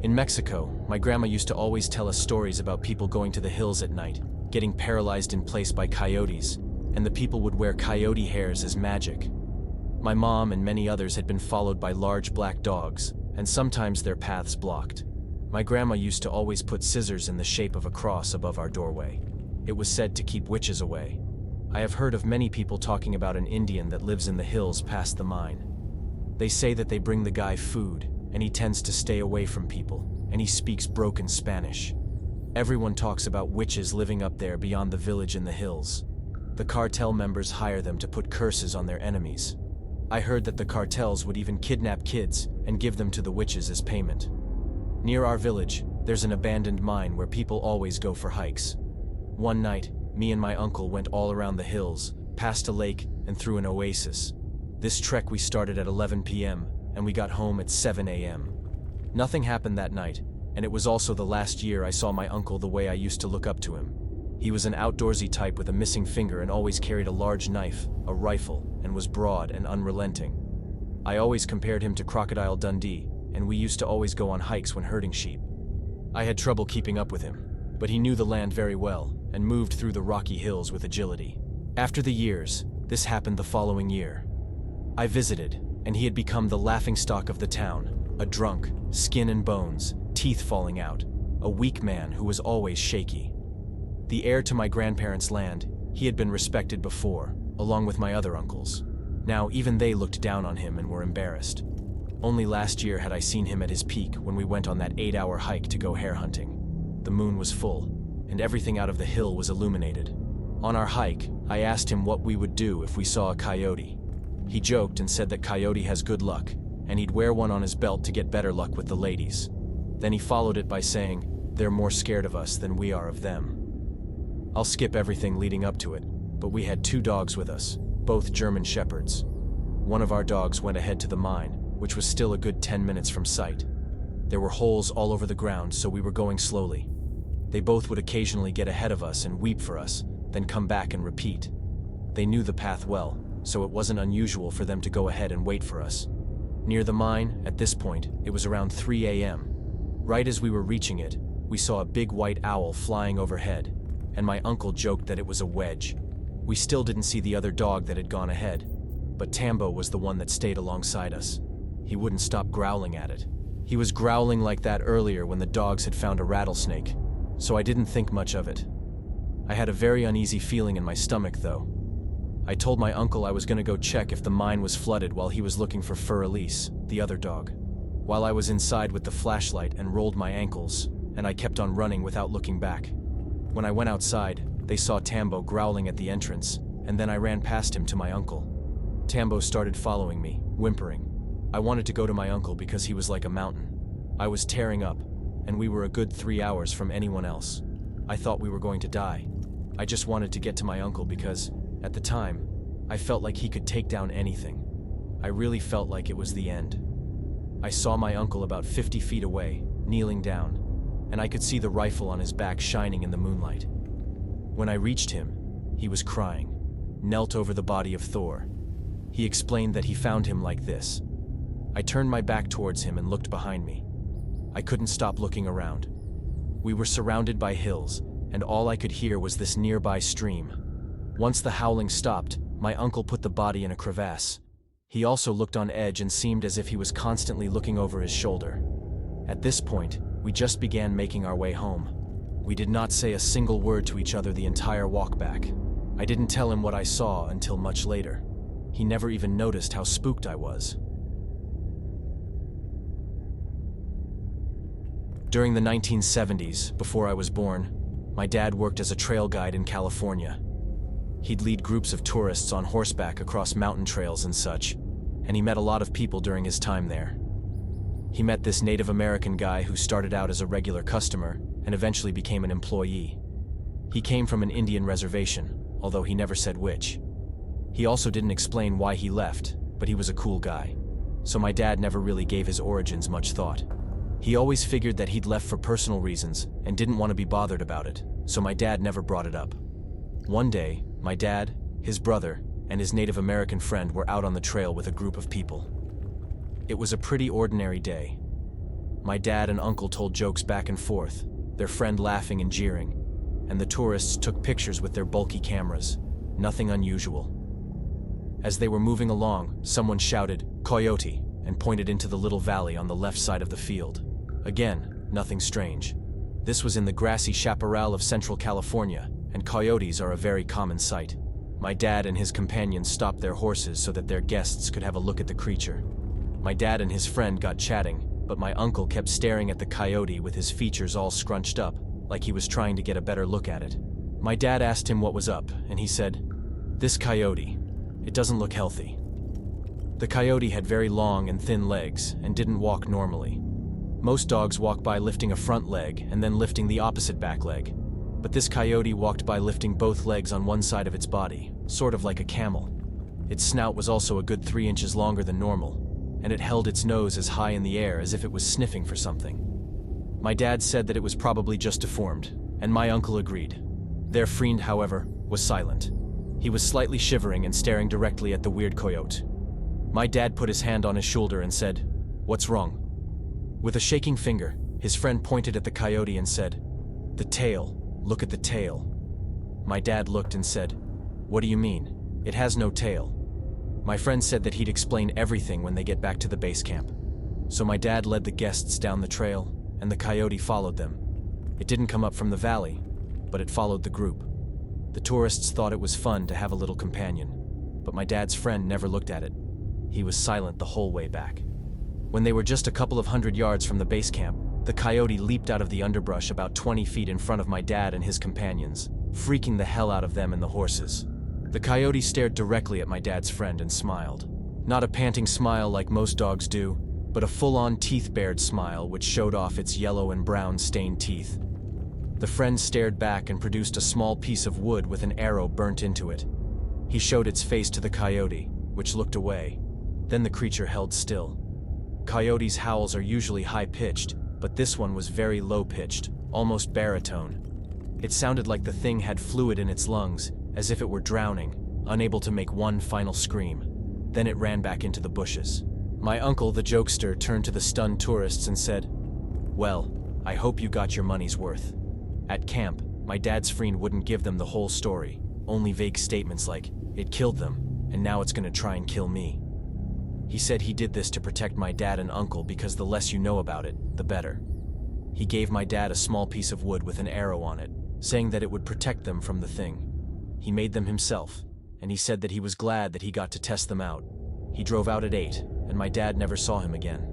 In Mexico, my grandma used to always tell us stories about people going to the hills at night, getting paralyzed in place by coyotes, and the people would wear coyote hairs as magic. My mom and many others had been followed by large black dogs, and sometimes their paths blocked. My grandma used to always put scissors in the shape of a cross above our doorway. It was said to keep witches away. I have heard of many people talking about an Indian that lives in the hills past the mine. They say that they bring the guy food, and he tends to stay away from people, and he speaks broken Spanish. Everyone talks about witches living up there beyond the village in the hills. The cartel members hire them to put curses on their enemies. I heard that the cartels would even kidnap kids and give them to the witches as payment. Near our village, there's an abandoned mine where people always go for hikes. One night, me and my uncle went all around the hills, past a lake, and through an oasis. This trek we started at 11 p.m., and we got home at 7 a.m. Nothing happened that night, and it was also the last year I saw my uncle the way I used to look up to him. He was an outdoorsy type with a missing finger and always carried a large knife, a rifle, and was broad and unrelenting. I always compared him to Crocodile Dundee, and we used to always go on hikes when herding sheep. I had trouble keeping up with him, but he knew the land very well and moved through the rocky hills with agility. After the years, this happened the following year. I visited, and he had become the laughingstock of the town, a drunk, skin and bones, teeth falling out, a weak man who was always shaky. The heir to my grandparents' land, he had been respected before, along with my other uncles. Now even they looked down on him and were embarrassed. Only last year had I seen him at his peak when we went on that 8-hour hike to go hare hunting. The moon was full, and everything out of the hill was illuminated. On our hike, I asked him what we would do if we saw a coyote. He joked and said that coyote has good luck, and he'd wear one on his belt to get better luck with the ladies. Then he followed it by saying, "They're more scared of us than we are of them." I'll skip everything leading up to it, but we had 2 dogs with us, both German shepherds. One of our dogs went ahead to the mine, which was still a good 10 minutes from sight. There were holes all over the ground, so we were going slowly. They both would occasionally get ahead of us and weep for us, then come back and repeat. They knew the path well, so it wasn't unusual for them to go ahead and wait for us. Near the mine, at this point, it was around 3 a.m. Right as we were reaching it, we saw a big white owl flying overhead, and my uncle joked that it was a wedge. We still didn't see the other dog that had gone ahead, but Tambo was the one that stayed alongside us. He wouldn't stop growling at it. He was growling like that earlier when the dogs had found a rattlesnake, so I didn't think much of it. I had a very uneasy feeling in my stomach, though. I told my uncle I was going to go check if the mine was flooded while he was looking for Fur Elise, the other dog. While I was inside with the flashlight and rolled my ankles, and I kept on running without looking back. When I went outside, they saw Tambo growling at the entrance, and then I ran past him to my uncle. Tambo started following me, whimpering. I wanted to go to my uncle because he was like a mountain. I was tearing up, and we were a good 3 hours from anyone else. I thought we were going to die. I just wanted to get to my uncle because, at the time, I felt like he could take down anything. I really felt like it was the end. I saw my uncle about 50 feet away, kneeling down, and I could see the rifle on his back shining in the moonlight. When I reached him, he was crying, knelt over the body of Thor. He explained that he found him like this. I turned my back towards him and looked behind me. I couldn't stop looking around. We were surrounded by hills, and all I could hear was this nearby stream. Once the howling stopped, my uncle put the body in a crevasse. He also looked on edge and seemed as if he was constantly looking over his shoulder. At this point, we just began making our way home. We did not say a single word to each other the entire walk back. I didn't tell him what I saw until much later. He never even noticed how spooked I was. During the 1970s, before I was born, my dad worked as a trail guide in California. He'd lead groups of tourists on horseback across mountain trails and such, and he met a lot of people during his time there. He met this Native American guy who started out as a regular customer and eventually became an employee. He came from an Indian reservation, although he never said which. He also didn't explain why he left, but he was a cool guy, so my dad never really gave his origins much thought. He always figured that he'd left for personal reasons and didn't want to be bothered about it, so my dad never brought it up. One day, my dad, his brother, and his Native American friend were out on the trail with a group of people. It was a pretty ordinary day. My dad and uncle told jokes back and forth, their friend laughing and jeering, and the tourists took pictures with their bulky cameras. Nothing unusual. As they were moving along, someone shouted, "Coyote," and pointed into the little valley on the left side of the field. Again, nothing strange. This was in the grassy chaparral of Central California, and coyotes are a very common sight. My dad and his companions stopped their horses so that their guests could have a look at the creature. My dad and his friend got chatting, but my uncle kept staring at the coyote with his features all scrunched up, like he was trying to get a better look at it. My dad asked him what was up, and he said, "This coyote, it doesn't look healthy." The coyote had very long and thin legs and didn't walk normally. Most dogs walk by lifting a front leg and then lifting the opposite back leg. But this coyote walked by lifting both legs on one side of its body, sort of like a camel. Its snout was also a good 3 inches longer than normal, and it held its nose as high in the air as if it was sniffing for something. My dad said that it was probably just deformed, and my uncle agreed. Their friend, however, was silent. He was slightly shivering and staring directly at the weird coyote. My dad put his hand on his shoulder and said, "What's wrong?" With a shaking finger, his friend pointed at the coyote and said, "The tail, look at the tail." My dad looked and said, "What do you mean? It has no tail." My friend said that he'd explain everything when they get back to the base camp. So my dad led the guests down the trail, and the coyote followed them. It didn't come up from the valley, but it followed the group. The tourists thought it was fun to have a little companion, but my dad's friend never looked at it. He was silent the whole way back. When they were just a couple of 100 yards from the base camp, the coyote leaped out of the underbrush about 20 feet in front of my dad and his companions, freaking the hell out of them and the horses. The coyote stared directly at my dad's friend and smiled. Not a panting smile like most dogs do, but a full-on teeth-bared smile which showed off its yellow and brown stained teeth. The friend stared back and produced a small piece of wood with an arrow burnt into it. He showed its face to the coyote, which looked away. Then the creature held still. Coyotes' howls are usually high-pitched, but this one was very low-pitched, almost baritone. It sounded like the thing had fluid in its lungs, as if it were drowning, unable to make one final scream. Then it ran back into the bushes. My uncle, the jokester, turned to the stunned tourists and said, "Well, I hope you got your money's worth." At camp, my dad's friend wouldn't give them the whole story, only vague statements like, "It killed them, and now it's gonna try and kill me." He said he did this to protect my dad and uncle because the less you know about it, the better. He gave my dad a small piece of wood with an arrow on it, saying that it would protect them from the thing. He made them himself, and he said that he was glad that he got to test them out. He drove out at 8, and my dad never saw him again.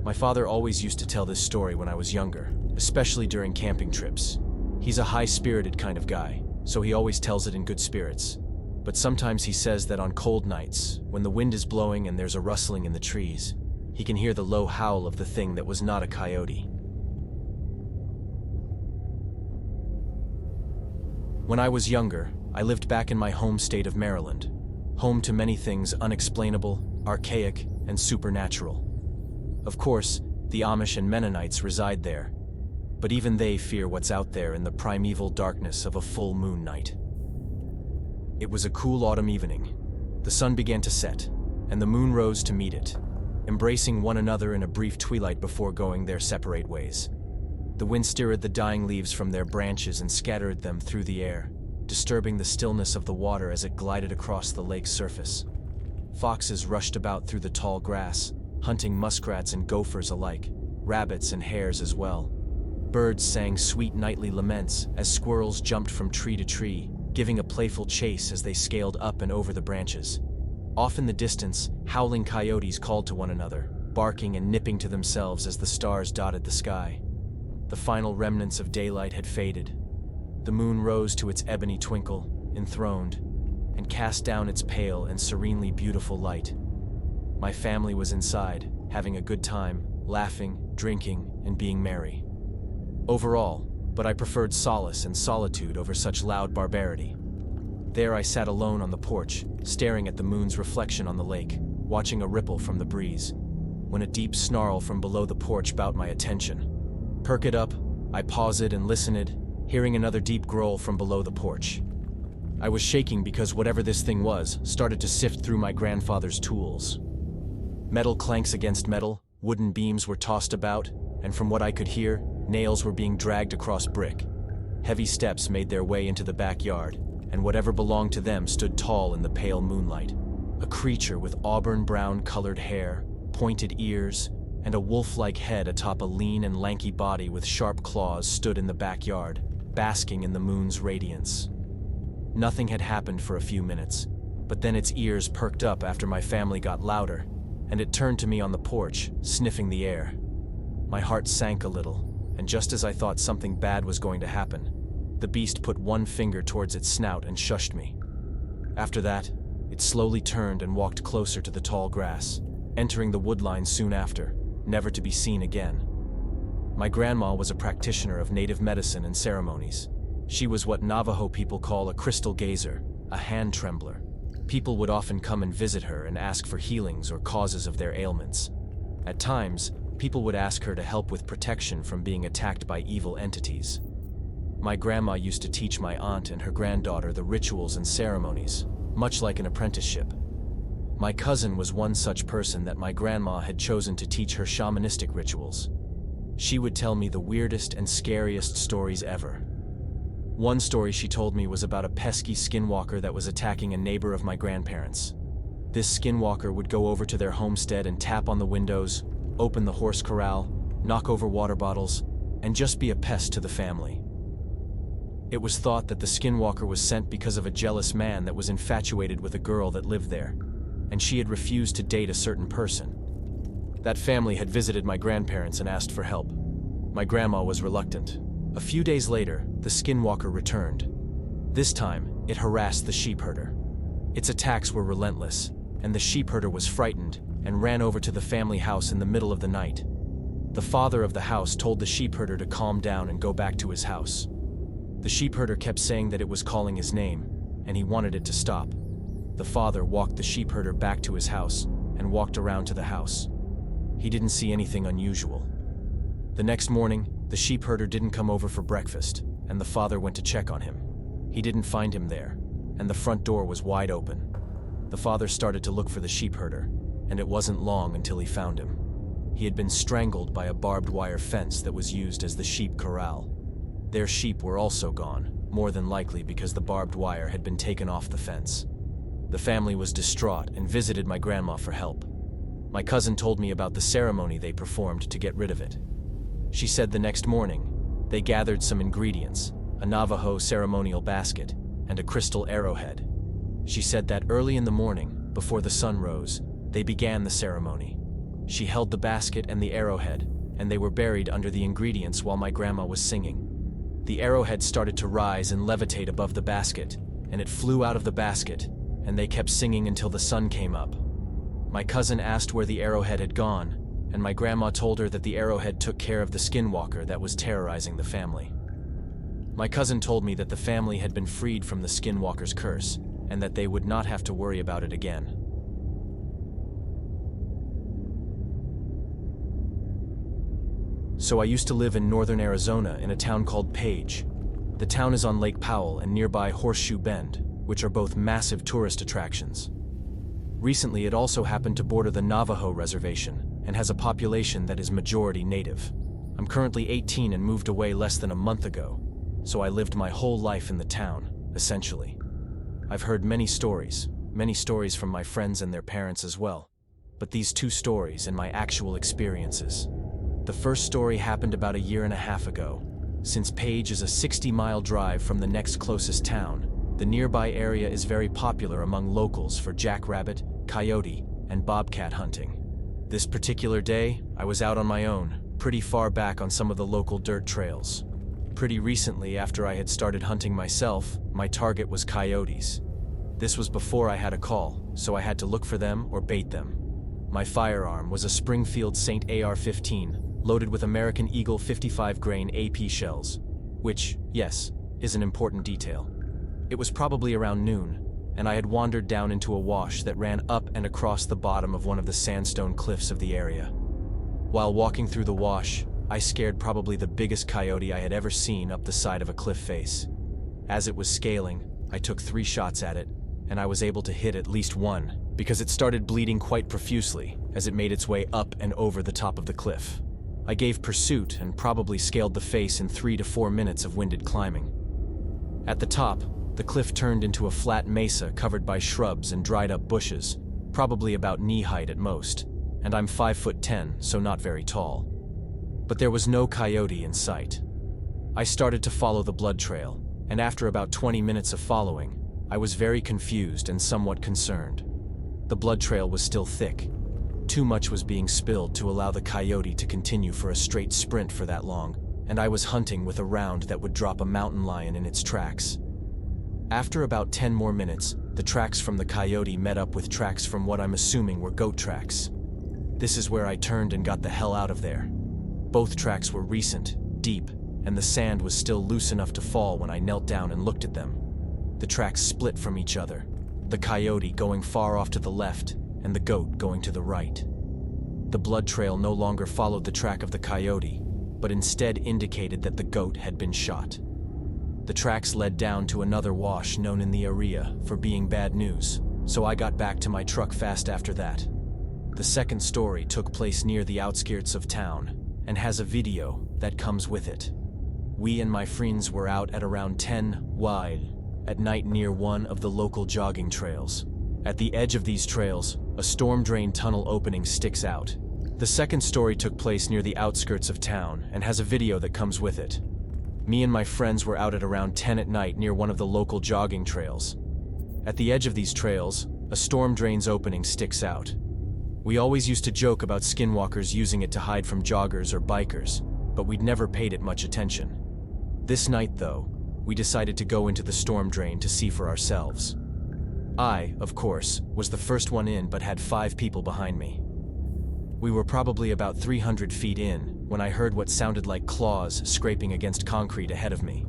My father always used to tell this story when I was younger, especially during camping trips. He's a high-spirited kind of guy, so he always tells it in good spirits. But sometimes he says that on cold nights, when the wind is blowing and there's a rustling in the trees, he can hear the low howl of the thing that was not a coyote. When I was younger, I lived back in my home state of Maryland, home to many things unexplainable, archaic, and supernatural. Of course, the Amish and Mennonites reside there, but even they fear what's out there in the primeval darkness of a full moon night. It was a cool autumn evening. The sun began to set, and the moon rose to meet it, embracing one another in a brief twilight before going their separate ways. The wind stirred the dying leaves from their branches and scattered them through the air, disturbing the stillness of the water as it glided across the lake's surface. Foxes rushed about through the tall grass, hunting muskrats and gophers alike, rabbits and hares as well. Birds sang sweet nightly laments as squirrels jumped from tree to tree, giving a playful chase as they scaled up and over the branches. Off in the distance, howling coyotes called to one another, barking and nipping to themselves as the stars dotted the sky. The final remnants of daylight had faded. The moon rose to its ebony twinkle, enthroned, and cast down its pale and serenely beautiful light. My family was inside, having a good time, laughing, drinking, and being merry. Overall, but I preferred solace and solitude over such loud barbarity. There I sat alone on the porch, staring at the moon's reflection on the lake, watching a ripple from the breeze, when a deep snarl from below the porch caught my attention. Perk it up, I paused and listened, hearing another deep growl from below the porch. I was shaking because whatever this thing was started to sift through my grandfather's tools. Metal clanks against metal, Wooden beams were tossed about, and from what I could hear, nails were being dragged across brick. Heavy steps made their way into the backyard, and whatever belonged to them stood tall in the pale moonlight. A creature with auburn-brown-colored hair, pointed ears, and a wolf-like head atop a lean and lanky body with sharp claws stood in the backyard, basking in the moon's radiance. Nothing had happened for a few minutes, but then its ears perked up after my family got louder, and it turned to me on the porch, sniffing the air. My heart sank a little, and just as I thought something bad was going to happen, the beast put one finger towards its snout and shushed me. After that, it slowly turned and walked closer to the tall grass, entering the woodline soon after, never to be seen again. My grandma was a practitioner of native medicine and ceremonies. She was what Navajo people call a crystal gazer, a hand trembler. People would often come and visit her and ask for healings or causes of their ailments. At times, people would ask her to help with protection from being attacked by evil entities. My grandma used to teach my aunt and her granddaughter the rituals and ceremonies, much like an apprenticeship. My cousin was one such person that my grandma had chosen to teach her shamanistic rituals. She would tell me the weirdest and scariest stories ever. One story she told me was about a pesky skinwalker that was attacking a neighbor of my grandparents. This skinwalker would go over to their homestead and tap on the windows, open the horse corral, knock over water bottles, and just be a pest to the family. It was thought that the skinwalker was sent because of a jealous man that was infatuated with a girl that lived there, and she had refused to date a certain person. That family had visited my grandparents and asked for help. My grandma was reluctant. A few days later, the skinwalker returned. This time, it harassed the sheepherder. Its attacks were relentless, and the sheepherder was frightened and ran over to the family house in the middle of the night. The father of the house told the sheepherder to calm down and go back to his house. The sheepherder kept saying that it was calling his name, and he wanted it to stop. The father walked the sheepherder back to his house and walked around to the house. He didn't see anything unusual. The next morning, the sheepherder didn't come over for breakfast, and the father went to check on him. He didn't find him there, and the front door was wide open. The father started to look for the sheepherder, and it wasn't long until he found him. He had been strangled by a barbed wire fence that was used as the sheep corral. Their sheep were also gone, more than likely because the barbed wire had been taken off the fence. The family was distraught and visited my grandma for help. My cousin told me about the ceremony they performed to get rid of it. She said the next morning, they gathered some ingredients, a Navajo ceremonial basket, and a crystal arrowhead. She said that early in the morning, before the sun rose, they began the ceremony. She held the basket and the arrowhead, and they were buried under the ingredients while my grandma was singing. The arrowhead started to rise and levitate above the basket, and it flew out of the basket, and they kept singing until the sun came up. My cousin asked where the arrowhead had gone, and my grandma told her that the arrowhead took care of the skinwalker that was terrorizing the family. My cousin told me that the family had been freed from the skinwalker's curse, and that they would not have to worry about it again. So I used to live in northern Arizona in a town called Page. The town is on Lake Powell and nearby Horseshoe Bend, which are both massive tourist attractions. Recently, it also happened to border the Navajo reservation and has a population that is majority native. I'm currently 18 and moved away less than a month ago, so I lived my whole life in the town, essentially. I've heard many stories from my friends and their parents as well, but these two stories and my actual experiences. The first story happened about a year and a half ago. Since Page is a 60-mile drive from the next closest town, the nearby area is very popular among locals for jackrabbit, coyote, and bobcat hunting. This particular day, I was out on my own, pretty far back on some of the local dirt trails. Pretty recently, after I had started hunting myself, my target was coyotes. This was before I had a call, so I had to look for them or bait them. My firearm was a Springfield Saint AR-15, loaded with American Eagle 55-grain AP shells, which, yes, is an important detail. It was probably around noon, and I had wandered down into a wash that ran up and across the bottom of one of the sandstone cliffs of the area. While walking through the wash, I scared probably the biggest coyote I had ever seen up the side of a cliff face. As it was scaling, I took 3 shots at it, and I was able to hit at least one, because it started bleeding quite profusely as it made its way up and over the top of the cliff. I gave pursuit and probably scaled the face in 3 to 4 minutes of winded climbing. At the top, the cliff turned into a flat mesa covered by shrubs and dried up bushes, probably about knee height at most, and I'm 5'10", so not very tall. But there was no coyote in sight. I started to follow the blood trail, and after about 20 minutes of following, I was very confused and somewhat concerned. The blood trail was still thick. Too much was being spilled to allow the coyote to continue for a straight sprint for that long, and I was hunting with a round that would drop a mountain lion in its tracks. After about 10 more minutes, the tracks from the coyote met up with tracks from what I'm assuming were goat tracks. This is where I turned and got the hell out of there. Both tracks were recent, deep, and the sand was still loose enough to fall when I knelt down and looked at them. The tracks split from each other, the coyote going far off to the left and the goat going to the right. The blood trail no longer followed the track of the coyote, but instead indicated that the goat had been shot. The tracks led down to another wash known in the area for being bad news, so I got back to my truck fast after that. The second story took place near the outskirts of town and has a video that comes with it. We and my friends were out at around 10 wide at night near one of the local jogging trails. At the edge of these trails, a storm drain tunnel opening sticks out. The second story took place near the outskirts of town and has a video that comes with it. Me and my friends were out at around 10 at night near one of the local jogging trails. At the edge of these trails, a storm drain's opening sticks out. We always used to joke about skinwalkers using it to hide from joggers or bikers, but we'd never paid it much attention. This night, though, we decided to go into the storm drain to see for ourselves. I, of course, was the first one in but had 5 people behind me. We were probably about 300 feet in when I heard what sounded like claws scraping against concrete ahead of me.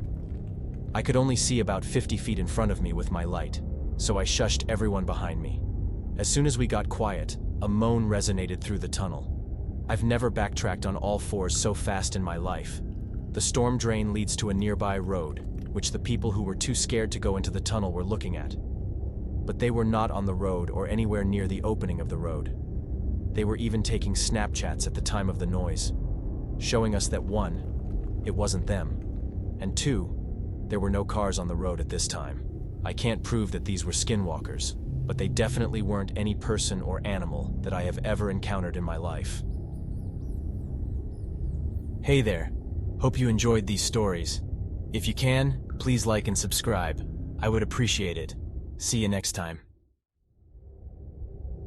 I could only see about 50 feet in front of me with my light, so I shushed everyone behind me. As soon as we got quiet, a moan resonated through the tunnel. I've never backtracked on all fours so fast in my life. The storm drain leads to a nearby road, which the people who were too scared to go into the tunnel were looking at. But they were not on the road or anywhere near the opening of the road. They were even taking Snapchats at the time of the noise, showing us that 1, it wasn't them, and 2, there were no cars on the road at this time. I can't prove that these were skinwalkers, but they definitely weren't any person or animal that I have ever encountered in my life. Hey there, hope you enjoyed these stories. If you can, please like and subscribe. I would appreciate it. See you next time.